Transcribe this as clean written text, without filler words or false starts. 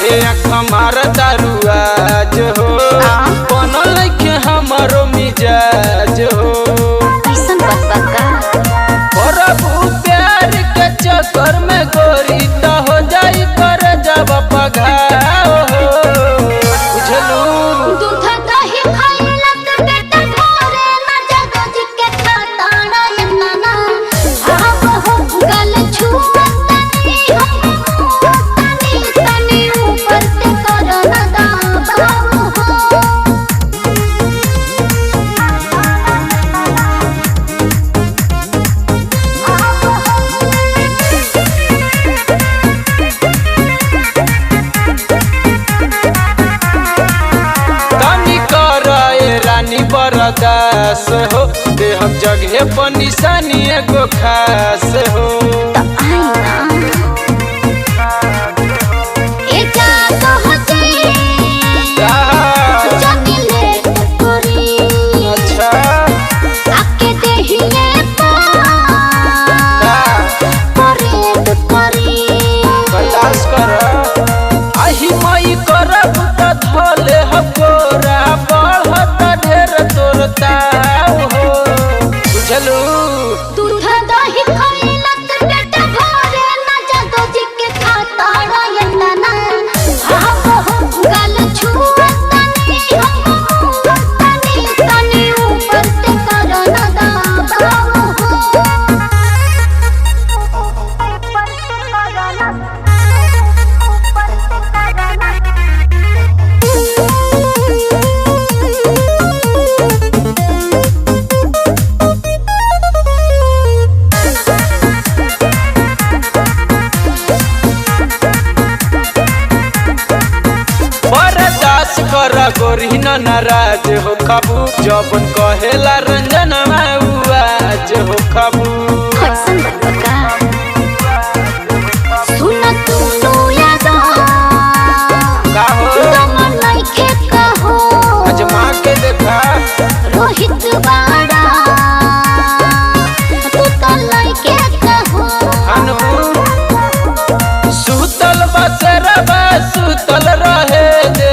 काहे हमार दारुआज हो बनल के हमारो मिजाज हो ऐसन बात का प्रभु प्यार के चक्कर में गोरी तो हो जाई कर जब पघाओ हो बुझलू दूध दही खाइला त बेटा घरे ना जादो जी के ताड़ा एना ना आप हो गल छुआ तनी तनी ऊपर से करो ना दाबाओ हो रानी बरदास हो दे हम जगह पर निशानी एगो खास हो अच्छा बर्दाश्त कर आही मई करब त धले हकोरा बढ़त ढेर तोरता हो बुझलू दूध दही खाइला त बेटा घरे ना जादो जी के ताड़ा एना ना आप हो गल छुआ तनी तनी ऊपर से करो ना दाबाओ हो बर्दाश्त कर गोरी न नाराज हो खबू जबन कहेला रंजन आज हो खबू ऐसन बात का सुन तू याद का हो दमन नइखे कहो अजमा के देखा रोहित बाड़ा तू तो लइके कहो अनु सुतल बसरबा सुतल रहे दे